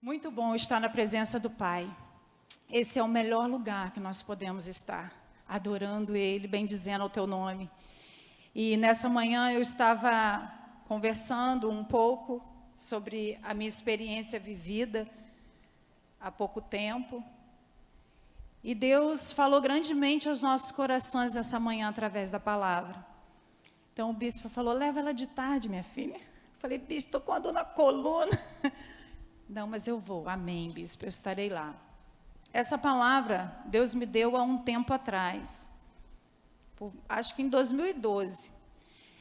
Muito bom estar na presença do Pai. Esse é o melhor lugar que nós podemos estar, adorando Ele, bendizendo o Teu nome. E nessa manhã eu estava conversando um pouco sobre a minha experiência vivida há pouco tempo. E Deus falou grandemente aos nossos corações nessa manhã através da palavra. Então o bispo falou, leva ela de tarde, minha filha. Eu falei, bispo, estou com a dor na coluna. Não, mas eu vou. Amém, bispo, eu estarei lá. Essa palavra Deus me deu há um tempo atrás. Acho que em 2012.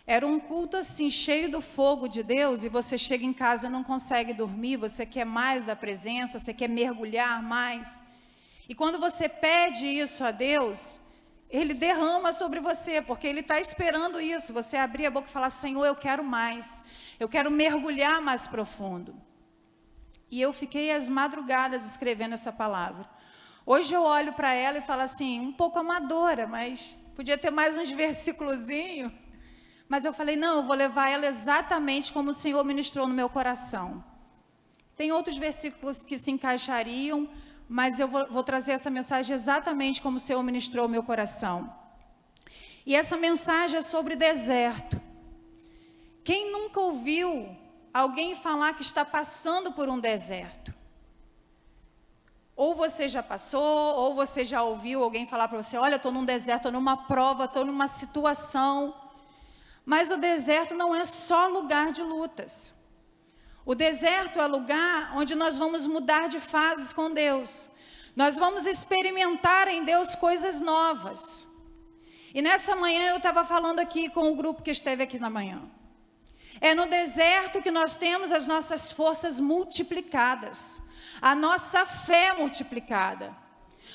Era um culto assim, cheio do fogo de Deus, e você chega em casa e não consegue dormir, você quer mais da presença, você quer mergulhar mais. E quando você pede isso a Deus, Ele derrama sobre você, porque Ele está esperando isso. Você abrir a boca e falar, Senhor, eu quero mais. Eu quero mergulhar mais profundo. E eu fiquei às madrugadas escrevendo essa palavra. Hoje eu olho para ela e falo assim, um pouco amadora, mas podia ter mais uns versículozinhos. Mas eu falei, não, eu vou levar ela exatamente como o Senhor ministrou no meu coração. Tem outros versículos que se encaixariam, mas eu vou trazer essa mensagem exatamente como o Senhor ministrou no meu coração. E essa mensagem é sobre deserto. Quem nunca ouviu alguém falar que está passando por um deserto? Ou você já passou, ou você já ouviu alguém falar para você, olha, estou num deserto, estou numa prova, estou numa situação. Mas o deserto não é só lugar de lutas. O deserto é lugar onde nós vamos mudar de fases com Deus. Nós vamos experimentar em Deus coisas novas. E nessa manhã eu estava falando aqui com o grupo que esteve aqui na manhã. É no deserto que nós temos as nossas forças multiplicadas, a nossa fé multiplicada.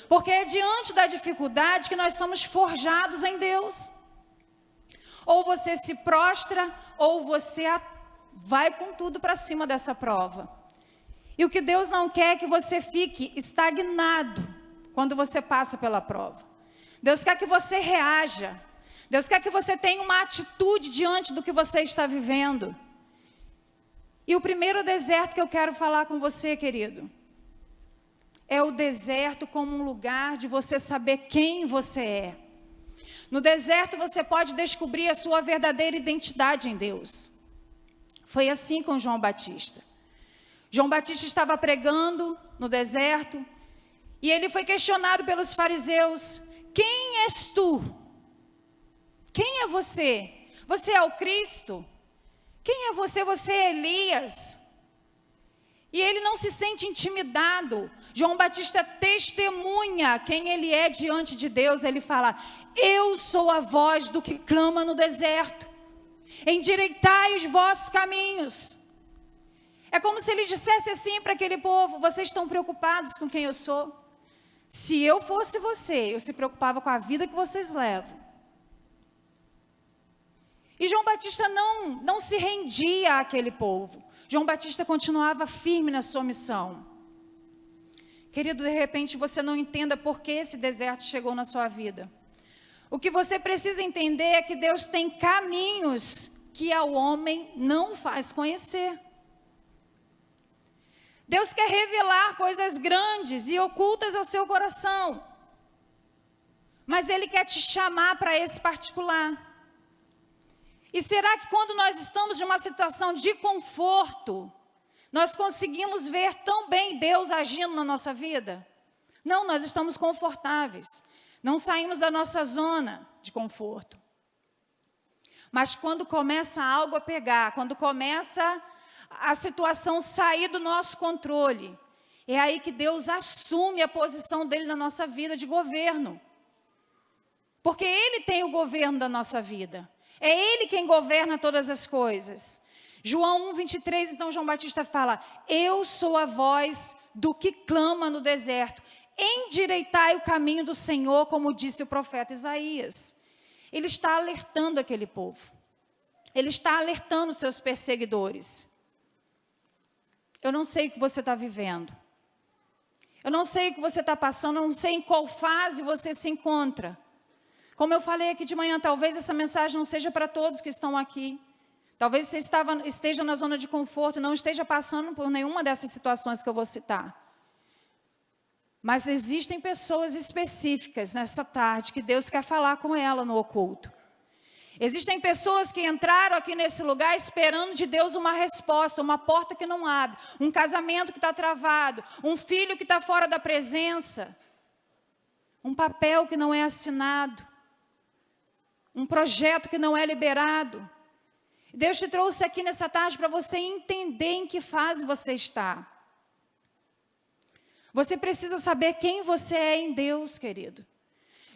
Porque é diante da dificuldade que nós somos forjados em Deus. Ou você se prostra, ou você vai com tudo para cima dessa prova. E o que Deus não quer é que você fique estagnado quando você passa pela prova. Deus quer que você reaja. Deus quer que você tenha uma atitude diante do que você está vivendo. E o primeiro deserto que eu quero falar com você, querido, é o deserto como um lugar de você saber quem você é. No deserto você pode descobrir a sua verdadeira identidade em Deus. Foi assim com João Batista. João Batista estava pregando no deserto e ele foi questionado pelos fariseus, quem és tu? Quem é você? Você é o Cristo? Quem é você? Você é Elias? E ele não se sente intimidado. João Batista testemunha quem ele é diante de Deus. Ele fala, eu sou a voz do que clama no deserto. Endireitai os vossos caminhos. É como se ele dissesse assim para aquele povo, vocês estão preocupados com quem eu sou? Se eu fosse você, eu se preocupava com a vida que vocês levam. E João Batista não se rendia àquele povo. João Batista continuava firme na sua missão. Querido, de repente você não entenda por que esse deserto chegou na sua vida. O que você precisa entender é que Deus tem caminhos que ao homem não faz conhecer. Deus quer revelar coisas grandes e ocultas ao seu coração. Mas Ele quer te chamar para esse particular. E será que quando nós estamos em uma situação de conforto, nós conseguimos ver tão bem Deus agindo na nossa vida? Não, nós estamos confortáveis. Não saímos da nossa zona de conforto. Mas quando começa algo a pegar, quando começa a situação sair do nosso controle, é aí que Deus assume a posição dele na nossa vida de governo. Porque Ele tem o governo da nossa vida. É Ele quem governa todas as coisas. João 1:23, então João Batista fala, eu sou a voz do que clama no deserto. Endireitai o caminho do Senhor, como disse o profeta Isaías. Ele está alertando aquele povo. Ele está alertando seus perseguidores. Eu não sei o que você está vivendo. Eu não sei o que você está passando, eu não sei em qual fase você se encontra. Como eu falei aqui de manhã, talvez essa mensagem não seja para todos que estão aqui. Talvez você esteja na zona de conforto, não esteja passando por nenhuma dessas situações que eu vou citar. Mas existem pessoas específicas nessa tarde que Deus quer falar com ela no oculto. Existem pessoas que entraram aqui nesse lugar esperando de Deus uma resposta, uma porta que não abre, um casamento que está travado, um filho que está fora da presença, um papel que não é assinado, um projeto que não é liberado. Deus te trouxe aqui nessa tarde para você entender em que fase você está. Você precisa saber quem você é em Deus, querido.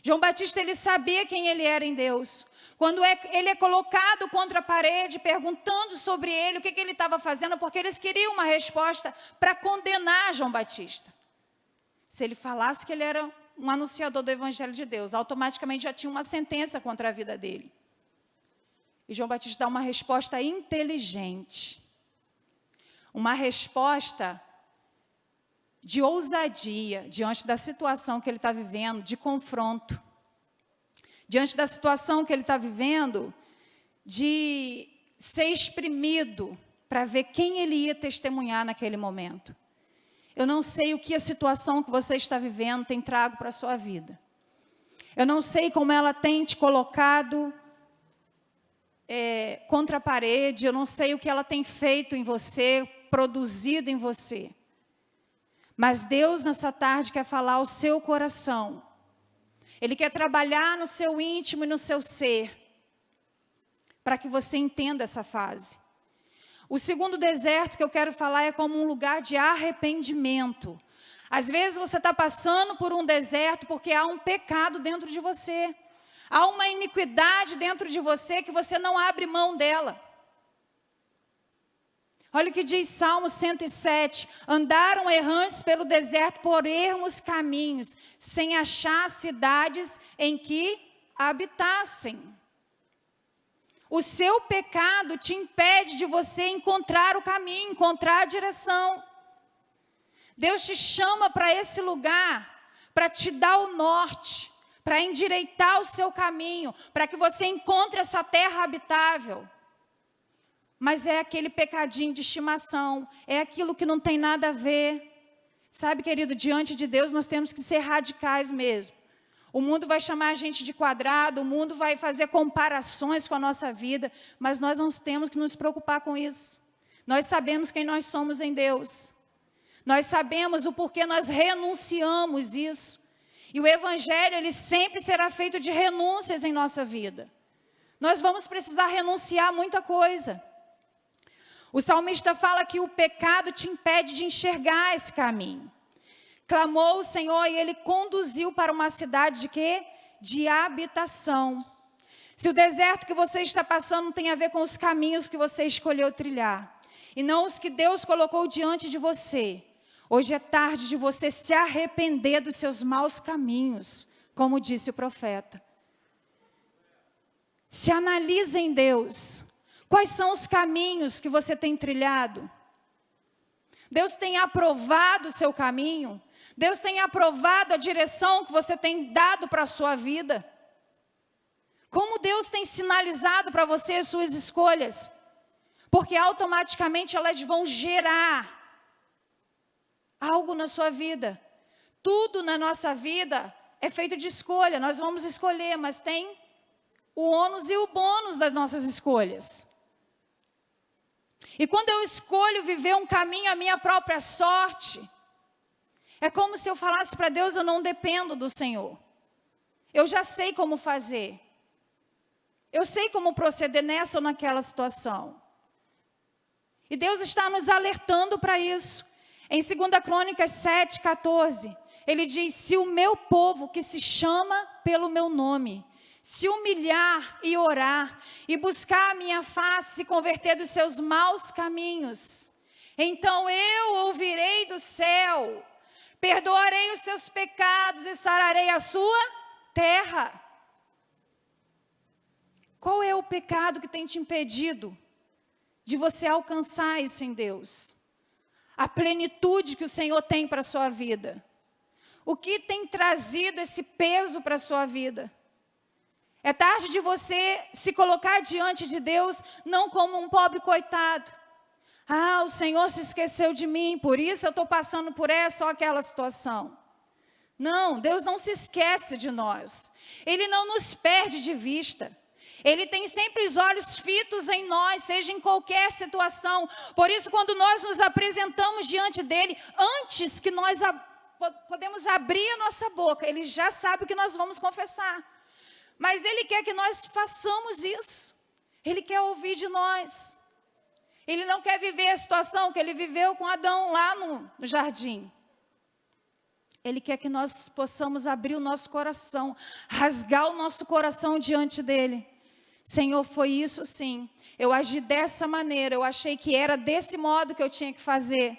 João Batista, ele sabia quem ele era em Deus. Quando ele é colocado contra a parede, perguntando sobre ele, o que ele estava fazendo, porque eles queriam uma resposta para condenar João Batista. Se ele falasse que ele era um anunciador do Evangelho de Deus, automaticamente já tinha uma sentença contra a vida dele. E João Batista dá uma resposta inteligente. Uma resposta de ousadia diante da situação que ele está vivendo, de confronto. Diante da situação que ele está vivendo, de ser exprimido para ver quem ele ia testemunhar naquele momento. Eu não sei o que a situação que você está vivendo tem trago para a sua vida. Eu não sei como ela tem te colocado contra a parede, eu não sei o que ela tem feito em você, produzido em você. Mas Deus nessa tarde quer falar ao seu coração. Ele quer trabalhar no seu íntimo e no seu ser, para que você entenda essa fase. O segundo deserto que eu quero falar é como um lugar de arrependimento. Às vezes você está passando por um deserto porque há um pecado dentro de você. Há uma iniquidade dentro de você que você não abre mão dela. Olha o que diz Salmo 107. Andaram errantes pelo deserto por ermos caminhos, sem achar cidades em que habitassem. O seu pecado te impede de você encontrar o caminho, encontrar a direção. Deus te chama para esse lugar, para te dar o norte, para endireitar o seu caminho, para que você encontre essa terra habitável. Mas é aquele pecadinho de estimação, é aquilo que não tem nada a ver. Sabe, querido, diante de Deus nós temos que ser radicais mesmo. O mundo vai chamar a gente de quadrado, o mundo vai fazer comparações com a nossa vida, mas nós não temos que nos preocupar com isso. Nós sabemos quem nós somos em Deus. Nós sabemos o porquê nós renunciamos isso. E o Evangelho, ele sempre será feito de renúncias em nossa vida. Nós vamos precisar renunciar a muita coisa. O salmista fala que o pecado te impede de enxergar esse caminho. Clamou o Senhor e Ele conduziu para uma cidade de quê? De habitação. Se o deserto que você está passando tem a ver com os caminhos que você escolheu trilhar, e não os que Deus colocou diante de você, hoje é tarde de você se arrepender dos seus maus caminhos, como disse o profeta. Se analise em Deus. Quais são os caminhos que você tem trilhado? Deus tem aprovado o seu caminho? Deus tem aprovado a direção que você tem dado para a sua vida? Como Deus tem sinalizado para você as suas escolhas? Porque automaticamente elas vão gerar algo na sua vida. Tudo na nossa vida é feito de escolha. Nós vamos escolher, mas tem o ônus e o bônus das nossas escolhas. E quando eu escolho viver um caminho à minha própria sorte, é como se eu falasse para Deus, eu não dependo do Senhor. Eu já sei como fazer. Eu sei como proceder nessa ou naquela situação. E Deus está nos alertando para isso. Em 2 Crônicas 7:14, Ele diz, se o meu povo que se chama pelo meu nome, se humilhar e orar, e buscar a minha face, se converter dos seus maus caminhos, então eu ouvirei do céu, perdoarei os seus pecados e sararei a sua terra. Qual é o pecado que tem te impedido de você alcançar isso em Deus? A plenitude que o Senhor tem para a sua vida. O que tem trazido esse peso para a sua vida? É tarde de você se colocar diante de Deus, não como um pobre coitado. Ah, o Senhor se esqueceu de mim, por isso eu estou passando por essa ou aquela situação. Não, Deus não se esquece de nós. Ele não nos perde de vista. Ele tem sempre os olhos fitos em nós, seja em qualquer situação. Por isso, quando nós nos apresentamos diante dele, antes que nós podemos abrir a nossa boca, ele já sabe o que nós vamos confessar. Mas ele quer que nós façamos isso. Ele quer ouvir de nós. Ele não quer viver a situação que ele viveu com Adão lá no jardim. Ele quer que nós possamos abrir o nosso coração, rasgar o nosso coração diante dele. Senhor, foi isso sim. Eu agi dessa maneira, eu achei que era desse modo que eu tinha que fazer.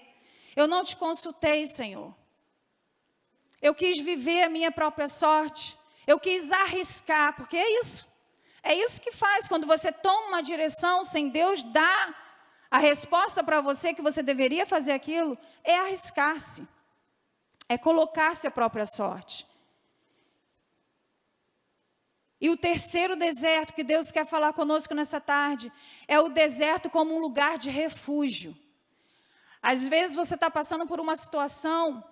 Eu não te consultei, Senhor. Eu quis viver a minha própria sorte. Eu quis arriscar, porque é isso. É isso que faz quando você toma uma direção sem Deus dar a resposta para você que você deveria fazer aquilo, é arriscar-se. É colocar-se a própria sorte. E o terceiro deserto que Deus quer falar conosco nessa tarde, é o deserto como um lugar de refúgio. Às vezes você está passando por uma situação,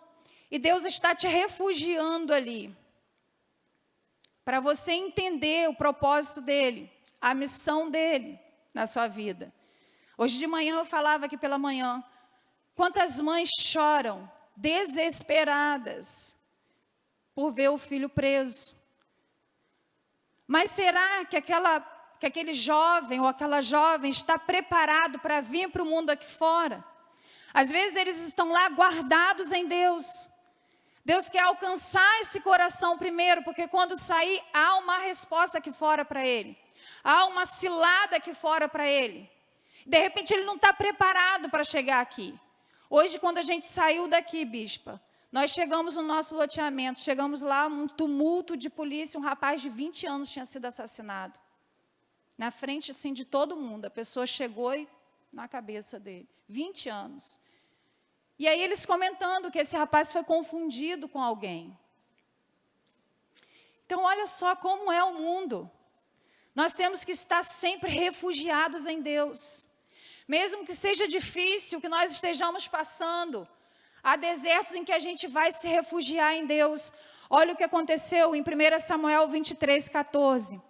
e Deus está te refugiando ali, para você entender o propósito dele, a missão dele na sua vida. Hoje de manhã eu falava aqui pela manhã, quantas mães choram, desesperadas, por ver o filho preso. Mas será que aquele jovem ou aquela jovem está preparado para vir para o mundo aqui fora? Às vezes eles estão lá guardados em Deus. Deus quer alcançar esse coração primeiro, porque quando sair, há uma resposta aqui fora para ele. Há uma cilada aqui fora para ele. De repente ele não está preparado para chegar aqui. Hoje, quando a gente saiu daqui, bispa, nós chegamos no nosso loteamento, chegamos lá, um tumulto de polícia, um rapaz de 20 anos tinha sido assassinado. Na frente, assim, de todo mundo, a pessoa chegou e na cabeça dele, 20 anos. E aí eles comentando que esse rapaz foi confundido com alguém. Então, olha só como é o mundo. Nós temos que estar sempre refugiados em Deus. Mesmo que seja difícil, que nós estejamos passando, há desertos em que a gente vai se refugiar em Deus. Olha o que aconteceu em 1 Samuel 23:14.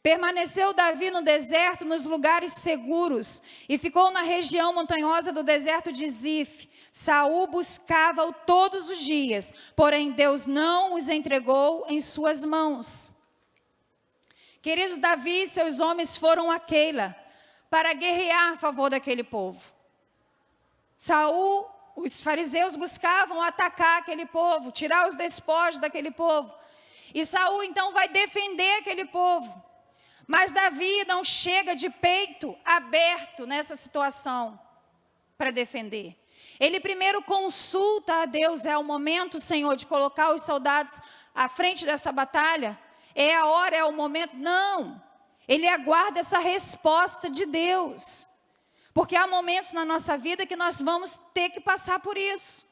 Permaneceu Davi no deserto, nos lugares seguros, e ficou na região montanhosa do deserto de Zif. Saul buscava-o todos os dias, porém Deus não os entregou em suas mãos. Queridos, Davi e seus homens foram a Keila para guerrear a favor daquele povo. Saul, os fariseus buscavam atacar aquele povo, tirar os despojos daquele povo. E Saul então vai defender aquele povo. Mas Davi não chega de peito aberto nessa situação para defender. Ele primeiro consulta a Deus, é o momento, Senhor, de colocar os soldados à frente dessa batalha? É a hora, é o momento? Não. Ele aguarda essa resposta de Deus. Porque há momentos na nossa vida que nós vamos ter que passar por isso.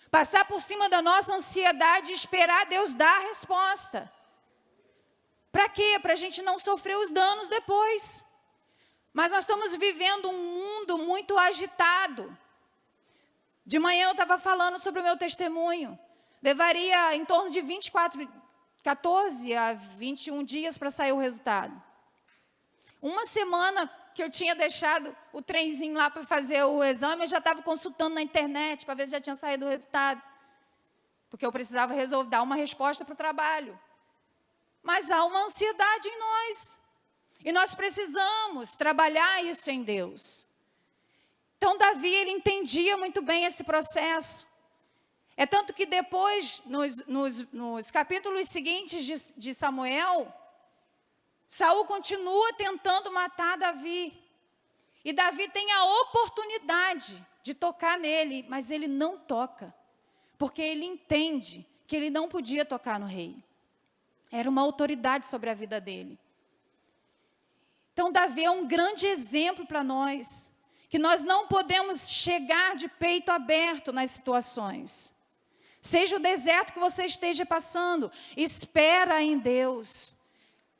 Passar por cima da nossa ansiedade e esperar Deus dar a resposta. Para quê? Para a gente não sofrer os danos depois. Mas nós estamos vivendo um mundo muito agitado. De manhã eu estava falando sobre o meu testemunho. Levaria em torno de 14 a 21 dias para sair o resultado. Uma semana que eu tinha deixado o trenzinho lá para fazer o exame, eu já estava consultando na internet para ver se já tinha saído o resultado. Porque eu precisava dar uma resposta para o trabalho. Mas há uma ansiedade em nós. E nós precisamos trabalhar isso em Deus. Então, Davi, ele entendia muito bem esse processo. É tanto que depois, nos capítulos seguintes de Samuel, Saul continua tentando matar Davi. E Davi tem a oportunidade de tocar nele, mas ele não toca. Porque ele entende que ele não podia tocar no rei. Era uma autoridade sobre a vida dele. Então, Davi é um grande exemplo para nós. Que nós não podemos chegar de peito aberto nas situações. Seja o deserto que você esteja passando, espera em Deus.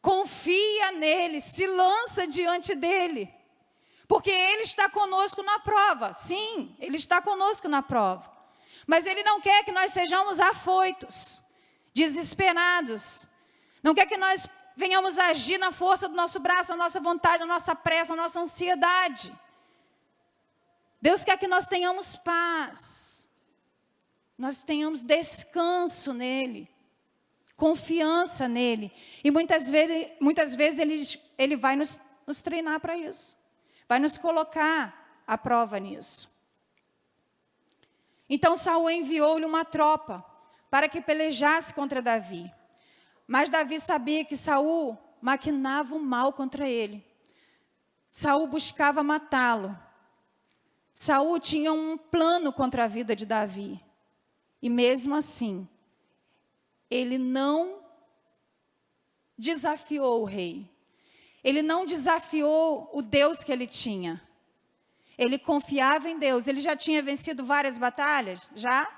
confia nele, se lança diante dele. Porque ele está conosco na prova. Sim, ele está conosco na prova. Mas ele não quer que nós sejamos afoitos, desesperados. Não quer que nós venhamos agir na força do nosso braço, na nossa vontade, na nossa pressa, na nossa ansiedade. Deus quer que nós tenhamos paz. Nós tenhamos descanso nele. Confiança nele. E muitas vezes ele vai nos treinar para isso. Vai nos colocar à prova nisso. Então Saul enviou-lhe uma tropa para que pelejasse contra Davi. Mas Davi sabia que Saul maquinava o mal contra ele. Saul buscava matá-lo. Saul tinha um plano contra a vida de Davi. E mesmo assim, ele não desafiou o rei. Ele não desafiou o Deus que ele tinha. Ele confiava em Deus. Ele já tinha vencido várias batalhas? Já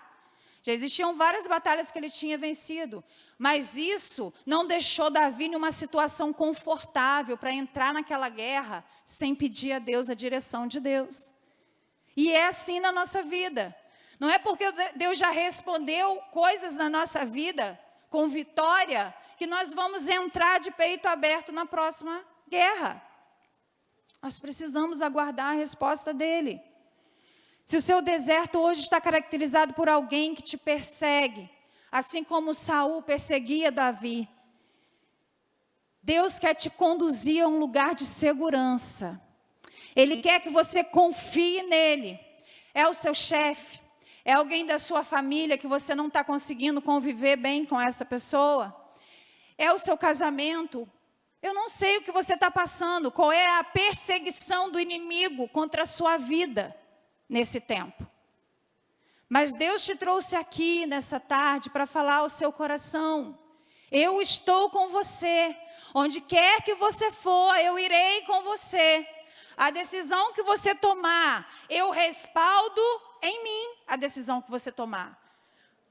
existiam várias batalhas que ele tinha vencido. Mas isso não deixou Davi em uma situação confortável para entrar naquela guerra sem pedir a Deus a direção de Deus. E é assim na nossa vida. Não é porque Deus já respondeu coisas na nossa vida com vitória que nós vamos entrar de peito aberto na próxima guerra. Nós precisamos aguardar a resposta dele. Se o seu deserto hoje está caracterizado por alguém que te persegue, assim como Saul perseguia Davi, Deus quer te conduzir a um lugar de segurança. Ele quer que você confie nele. É o seu chefe, é alguém da sua família que você não está conseguindo conviver bem com essa pessoa. É o seu casamento. Eu não sei o que você está passando, qual é a perseguição do inimigo contra a sua vida nesse tempo. Mas Deus te trouxe aqui nessa tarde para falar ao seu coração. Eu estou com você. Onde quer que você for, eu irei com você. A decisão que você tomar, eu respaldo em mim a decisão que você tomar.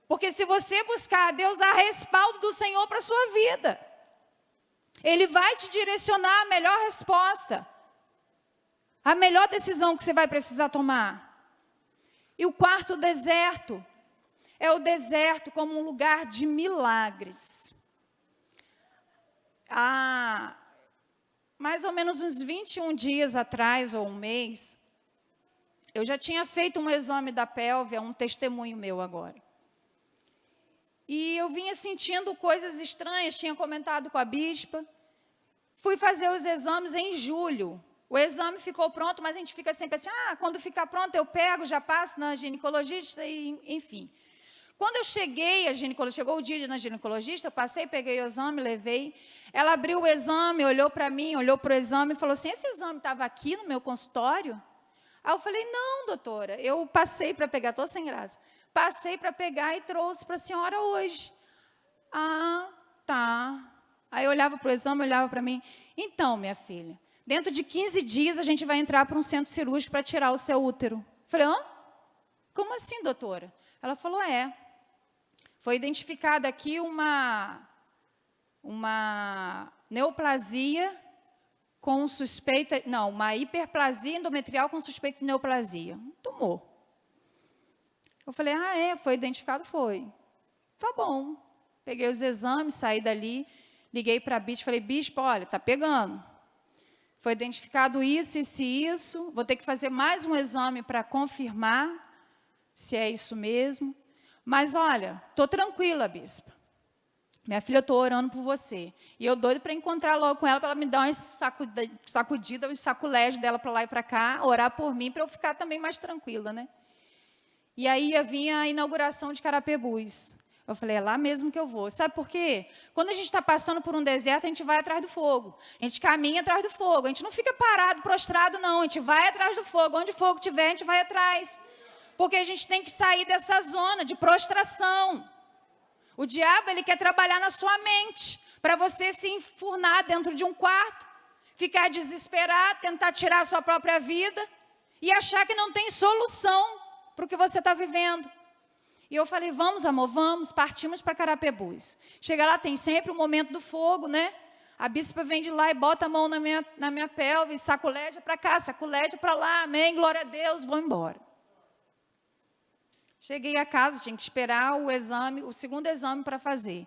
Porque se você buscar a Deus, há respaldo do Senhor para a sua vida. Ele vai te direcionar a melhor resposta. A melhor decisão que você vai precisar tomar. E o quarto deserto é o deserto como um lugar de milagres. Há mais ou menos uns 21 dias atrás, ou um mês, eu já tinha feito um exame da pelve, é um testemunho meu agora. E eu vinha sentindo coisas estranhas, tinha comentado com a bispa. Fui fazer os exames em julho. O exame ficou pronto, mas a gente fica sempre assim, quando ficar pronto eu pego, já passo na ginecologista, e, enfim. Quando eu cheguei, chegou o dia na ginecologista, eu passei, peguei o exame, levei. Ela abriu o exame, olhou para mim, olhou para o exame e falou assim, esse exame estava aqui no meu consultório? Aí eu falei, não, doutora, eu passei para pegar, estou sem graça. Passei para pegar e trouxe para a senhora hoje. Ah, tá. Aí eu olhava para o exame, olhava para mim. Então, minha filha, dentro de 15 dias a gente vai entrar para um centro cirúrgico para tirar o seu útero. Falei, como assim, doutora? Ela falou, foi identificada aqui uma neoplasia com suspeita, uma hiperplasia endometrial com suspeita de neoplasia. Um tumor. Eu falei, foi identificado? Foi. Tá bom. Peguei os exames, saí dali, liguei para a bispa, falei, bispa, olha, tá pegando. Foi identificado isso, isso e isso, vou ter que fazer mais um exame para confirmar se é isso mesmo. Mas, olha, estou tranquila, bispa. Minha filha, eu estou orando por você. E eu doido para encontrar logo com ela, para ela me dar uma sacudida, um saculégio dela para lá e para cá, orar por mim, para eu ficar também mais tranquila, né? E aí ia vir a inauguração de Carapebus. Eu falei, é lá mesmo que eu vou. Sabe por quê? Quando a gente está passando por um deserto, a gente vai atrás do fogo. A gente caminha atrás do fogo. A gente não fica parado, prostrado, não. A gente vai atrás do fogo. Onde o fogo estiver, a gente vai atrás. Porque a gente tem que sair dessa zona de prostração. O diabo, ele quer trabalhar na sua mente, para você se enfurnar dentro de um quarto, ficar desesperado, tentar tirar a sua própria vida e achar que não tem solução para o que você está vivendo. E eu falei, vamos, amor, vamos, partimos para Carapebus. Chega lá, tem sempre o momento do fogo, né? A bispa vem de lá e bota a mão na minha pelve, saculede para cá, saculede para lá, amém, glória a Deus, vou embora. Cheguei a casa, tinha que esperar o exame, o segundo exame para fazer.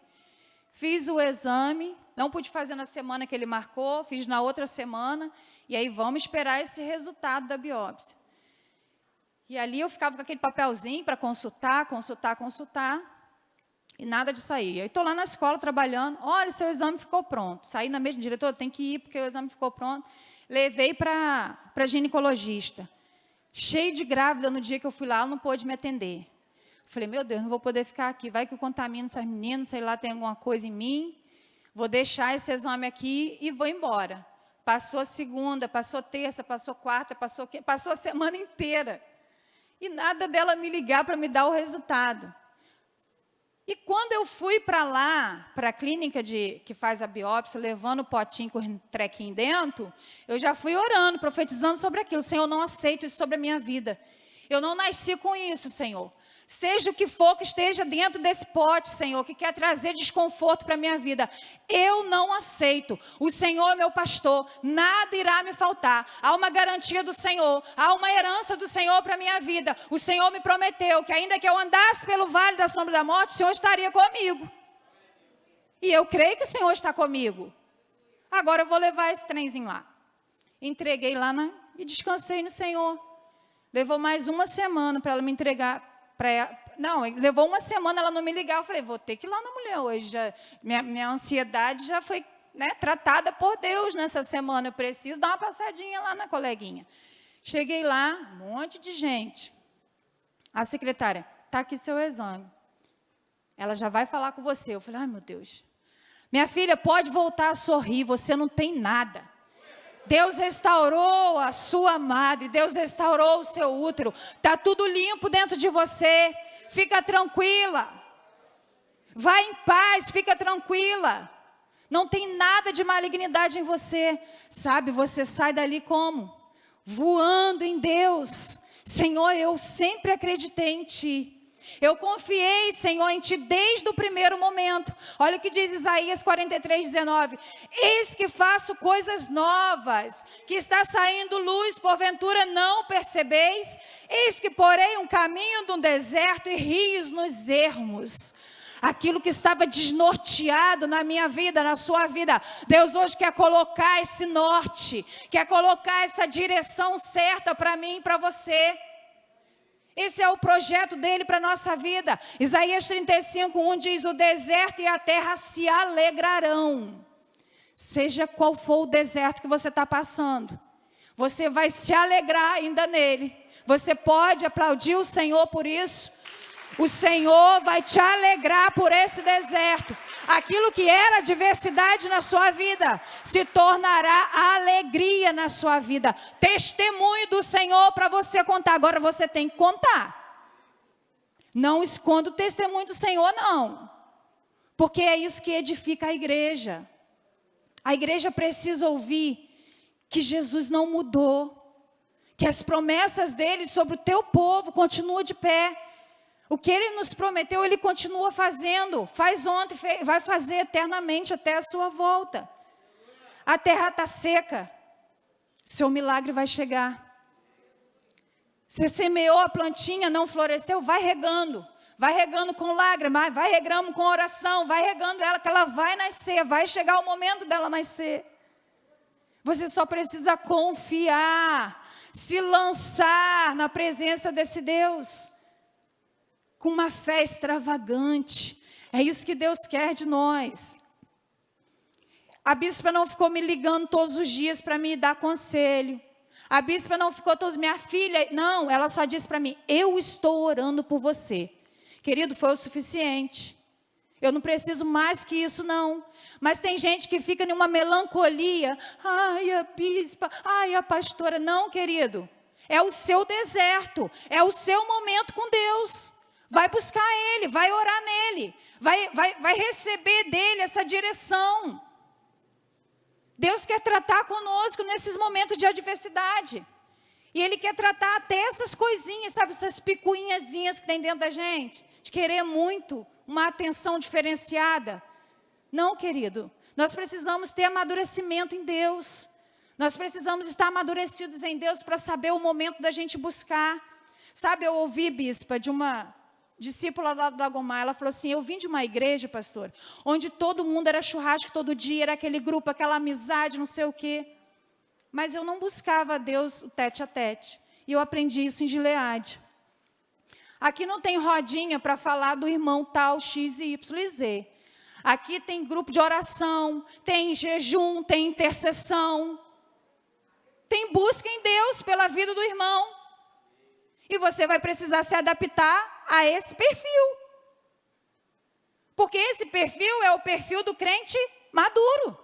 Fiz o exame, não pude fazer na semana que ele marcou, fiz na outra semana, e aí vamos esperar esse resultado da biópsia. E ali eu ficava com aquele papelzinho para consultar, e nada de sair. Aí estou lá na escola trabalhando, olha, seu exame ficou pronto. Saí na mesma, diretor, tem que ir porque o exame ficou pronto. Levei para ginecologista. Cheio de grávida no dia que eu fui lá, ela não pôde me atender. Falei, meu Deus, não vou poder ficar aqui, vai que eu contamino essas meninas, sei lá, tem alguma coisa em mim. Vou deixar esse exame aqui e vou embora. Passou a segunda, passou a terça, passou a quarta, passou a semana inteira. E nada dela me ligar para me dar o resultado. E quando eu fui para lá, para a clínica que faz a biópsia, levando o potinho com o trequinho dentro, eu já fui orando, profetizando sobre aquilo. Senhor, eu não aceito isso sobre a minha vida. Eu não nasci com isso, Senhor. Seja o que for que esteja dentro desse pote, Senhor, que quer trazer desconforto para a minha vida, eu não aceito. O Senhor é meu pastor, nada irá me faltar. Há uma garantia do Senhor, há uma herança do Senhor para a minha vida. O Senhor me prometeu que ainda que eu andasse pelo vale da sombra da morte, o Senhor estaria comigo. E eu creio que o Senhor está comigo. Agora eu vou levar esse trenzinho lá. Entreguei lá e descansei no Senhor. Levou mais uma semana para ela me entregar. Não, levou uma semana, ela não me ligar, eu falei, vou ter que ir lá na mulher hoje, minha ansiedade já foi, né, tratada por Deus nessa semana, eu preciso dar uma passadinha lá na coleguinha. Cheguei lá, um monte de gente, a secretária, está aqui seu exame, ela já vai falar com você, eu falei, ai meu Deus, minha filha pode voltar a sorrir, você não tem nada. Deus restaurou a sua madre, Deus restaurou o seu útero, está tudo limpo dentro de você, fica tranquila, vai em paz, fica tranquila, não tem nada de malignidade em você, sabe, você sai dali como? Voando em Deus. Senhor, eu sempre acreditei em Ti. Eu confiei, Senhor, em Ti desde o primeiro momento. Olha o que diz Isaías 43:19. Eis que faço coisas novas, que está saindo luz, porventura não percebeis? Eis que porei um caminho no deserto e rios nos ermos. Aquilo que estava desnorteado na minha vida, na sua vida, Deus hoje quer colocar esse norte, quer colocar essa direção certa para mim e para você. Esse é o projeto dele para a nossa vida. Isaías 35:1 diz, o deserto e a terra se alegrarão. Seja qual for o deserto que você está passando, você vai se alegrar ainda nele. Você pode aplaudir o Senhor por isso. O Senhor vai te alegrar por esse deserto. Aquilo que era adversidade na sua vida se tornará alegria na sua vida. Testemunho do Senhor para você contar. Agora você tem que contar. Não esconda o testemunho do Senhor, não. Porque é isso que edifica a igreja. A igreja precisa ouvir que Jesus não mudou. Que as promessas dele sobre o teu povo continuam de pé. O que Ele nos prometeu, Ele continua fazendo. Faz ontem, vai fazer eternamente até a sua volta. A terra está seca. Seu milagre vai chegar. Você semeou a plantinha, não floresceu, vai regando. Vai regando com lágrimas, vai regando com oração, vai regando ela que ela vai nascer. Vai chegar o momento dela nascer. Você só precisa confiar, se lançar na presença desse Deus. Com uma fé extravagante. É isso que Deus quer de nós. A bispa não ficou me ligando todos os dias para me dar conselho. A bispa não ficou todos, minha filha, não, ela só disse para mim, eu estou orando por você. Querido, foi o suficiente. Eu não preciso mais que isso, não. Mas tem gente que fica numa melancolia. Ai, a bispa, ai, a pastora. Não, querido. É o seu deserto. É o seu momento com Deus. Vai buscar Ele, vai orar nele, vai receber dele essa direção. Deus quer tratar conosco nesses momentos de adversidade. E Ele quer tratar até essas coisinhas, sabe, essas picuinhazinhas que tem dentro da gente. De querer muito uma atenção diferenciada. Não, querido, Nós precisamos ter amadurecimento em Deus. Nós precisamos estar amadurecidos em Deus para saber o momento da gente buscar. Sabe, eu ouvi, bispa, de uma discípula lá do Dagomar, ela falou assim, eu vim de uma igreja, pastor, onde todo mundo era churrasco todo dia, era aquele grupo, aquela amizade, não sei o quê. Mas eu não buscava a Deus o tete a tete. E eu aprendi isso em Gileade. Aqui não tem rodinha para falar do irmão tal, X, Y e Z. Aqui tem grupo de oração, tem jejum, tem intercessão. Tem busca em Deus pela vida do irmão. E você vai precisar se adaptar a esse perfil. Porque esse perfil é o perfil do crente maduro.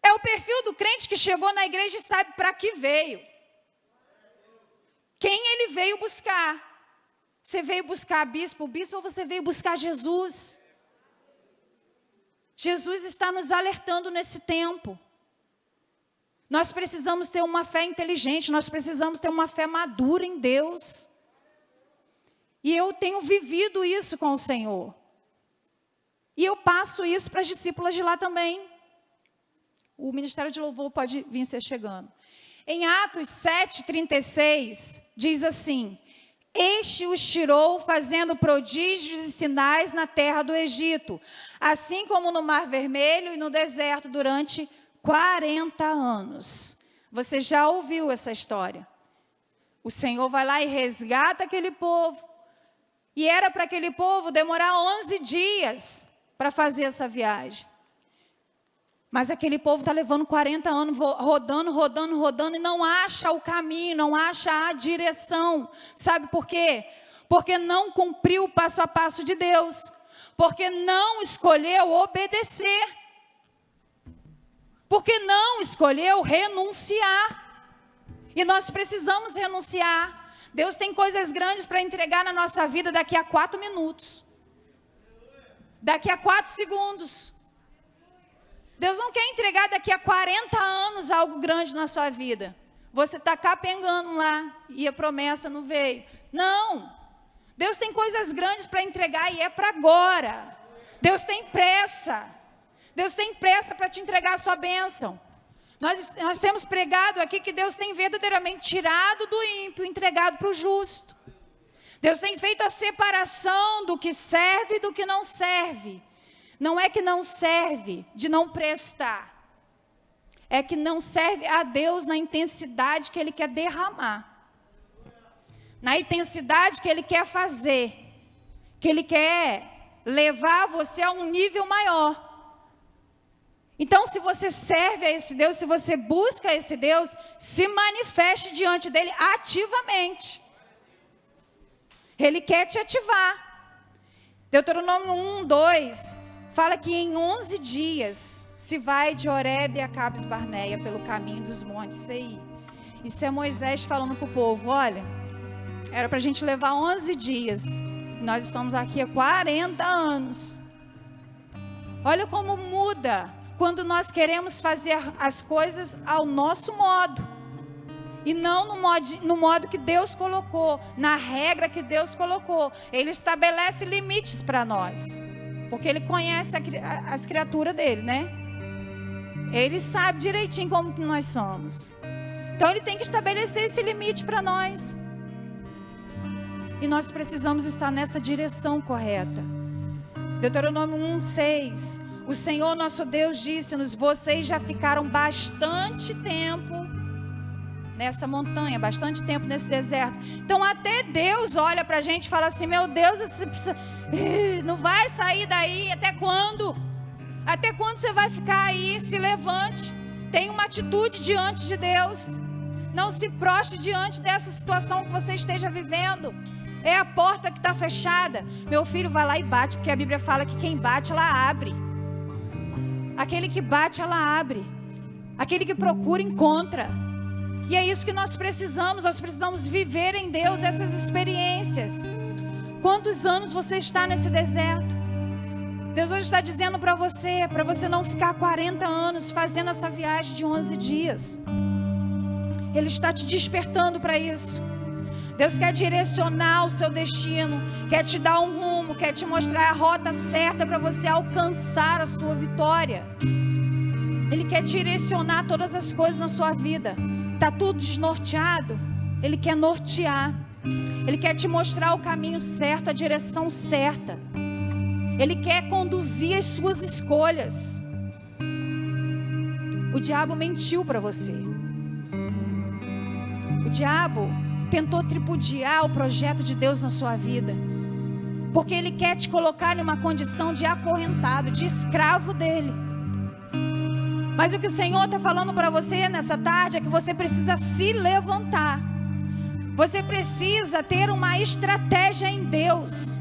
É o perfil do crente que chegou na igreja e sabe para que veio. Quem ele veio buscar. Você veio buscar bispo, ou você veio buscar Jesus? Jesus está nos alertando nesse tempo. Nós precisamos ter uma fé inteligente, nós precisamos ter uma fé madura em Deus. E eu tenho vivido isso com o Senhor. E eu passo isso para as discípulas de lá também. O Ministério de Louvor pode vir ser chegando. Em Atos 7:36, diz assim: este os tirou fazendo prodígios e sinais na terra do Egito, assim como no Mar Vermelho e no deserto durante 40 anos. Você já ouviu essa história? O Senhor vai lá e resgata aquele povo. E era para aquele povo demorar 11 dias para fazer essa viagem. Mas aquele povo está levando 40 anos, rodando, e não acha o caminho, não acha a direção. Sabe por quê? Porque não cumpriu o passo a passo de Deus. Porque não escolheu obedecer. Porque não escolheu renunciar. E nós precisamos renunciar. Deus tem coisas grandes para entregar na nossa vida daqui a 4 minutos. Daqui a 4 segundos. Deus não quer entregar daqui a 40 anos algo grande na sua vida. Você está capengando lá e a promessa não veio. Não. Deus tem coisas grandes para entregar e é para agora. Deus tem pressa. Deus tem pressa para te entregar a sua bênção. Nós temos pregado aqui que Deus tem verdadeiramente tirado do ímpio e entregado para o justo. Deus tem feito a separação do que serve e do que não serve. Não é que não serve de não prestar. É que não serve a Deus na intensidade que Ele quer derramar. Na intensidade que Ele quer fazer. Que Ele quer levar você a um nível maior. Então, se você serve a esse Deus, se você busca esse Deus, se manifeste diante dEle ativamente. Ele quer te ativar. Deuteronômio 1:2 fala que em 11 dias se vai de Horebe a Cades Barneia pelo caminho dos montes Seir. Isso é Moisés falando para o povo, olha, era para a gente levar 11 dias. Nós estamos aqui há 40 anos. Olha como muda quando nós queremos fazer as coisas ao nosso modo. E não no modo que Deus colocou, na regra que Deus colocou. Ele estabelece limites para nós. Porque Ele conhece as criaturas dEle, né? Ele sabe direitinho como que nós somos. Então Ele tem que estabelecer esse limite para nós. E nós precisamos estar nessa direção correta. Deuteronômio 1:6. O Senhor nosso Deus disse-nos: vocês já ficaram bastante tempo nessa montanha, bastante tempo nesse deserto. Então até Deus olha para a gente e fala assim: meu Deus, você precisa... não vai sair daí, até quando? Até quando você vai ficar aí? Se levante, tenha uma atitude diante de Deus. Não se prostre diante dessa situação que você esteja vivendo. É a porta que está fechada. Meu filho vai lá e bate, porque a Bíblia fala que quem bate, ela abre. Aquele que bate, ela abre. Aquele que procura, encontra. E é isso que nós precisamos viver em Deus essas experiências. Quantos anos você está nesse deserto? Deus hoje está dizendo para você não ficar 40 anos fazendo essa viagem de 11 dias. Ele está te despertando para isso. Deus quer direcionar o seu destino, quer te dar um rumo, quer te mostrar a rota certa para você alcançar a sua vitória. Ele quer direcionar todas as coisas na sua vida. Está tudo desnorteado? Ele quer nortear. Ele quer te mostrar o caminho certo, a direção certa. Ele quer conduzir as suas escolhas. O diabo mentiu para você. O diabo tentou tripudiar o projeto de Deus na sua vida, porque ele quer te colocar em uma condição de acorrentado, de escravo dele. Mas o que o Senhor está falando para você nessa tarde é que você precisa se levantar. Você precisa ter uma estratégia em Deus.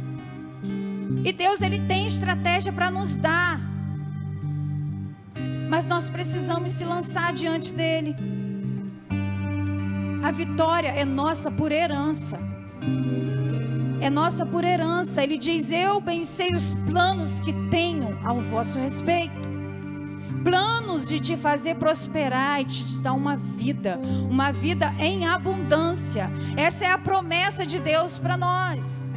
E Deus, Ele tem estratégia para nos dar. Mas nós precisamos se lançar diante dEle. A vitória é nossa por herança. É nossa por herança. Ele diz: eu bem sei os planos que tenho ao vosso respeito. Planos de te fazer prosperar e te dar uma vida em abundância. Essa é a promessa de Deus para nós.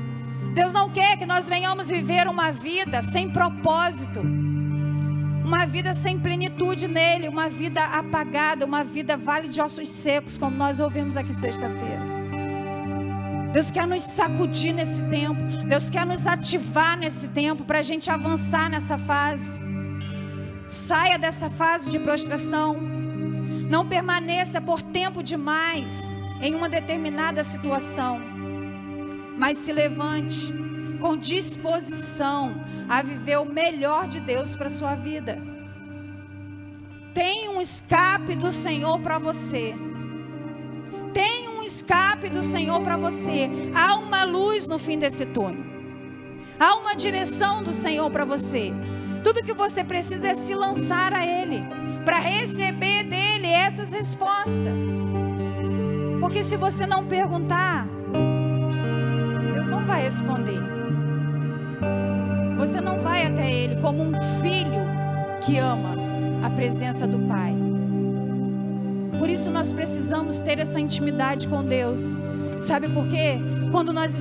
Deus não quer que nós venhamos viver uma vida sem propósito, uma vida sem plenitude nele, uma vida apagada, uma vida vale de ossos secos, como nós ouvimos aqui sexta-feira. Deus quer nos sacudir nesse tempo, Deus quer nos ativar nesse tempo, para a gente avançar nessa fase. Saia dessa fase de prostração, não permaneça por tempo demais em uma determinada situação, mas se levante com disposição a viver o melhor de Deus para a sua vida. Tem um escape do Senhor para você. Tem um escape do Senhor para você. Há uma luz no fim desse túnel. Há uma direção do Senhor para você. Tudo que você precisa é se lançar a Ele, para receber dEle essas respostas. Porque se você não perguntar, Deus não vai responder. Você não vai até Ele como um filho que ama a presença do Pai. Por isso nós precisamos ter essa intimidade com Deus. Sabe por quê? Quando nós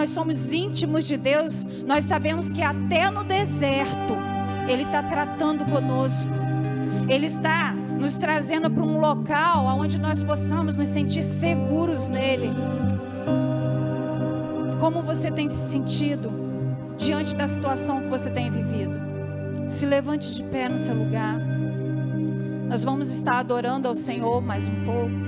somos íntimos de Deus, nós sabemos que até no deserto Ele está tratando conosco. Ele está nos trazendo para um local onde nós possamos nos sentir seguros nele. Como você tem se sentido diante da situação que você tem vivido? Se levante de pé no seu lugar. Nós vamos estar adorando ao Senhor mais um pouco.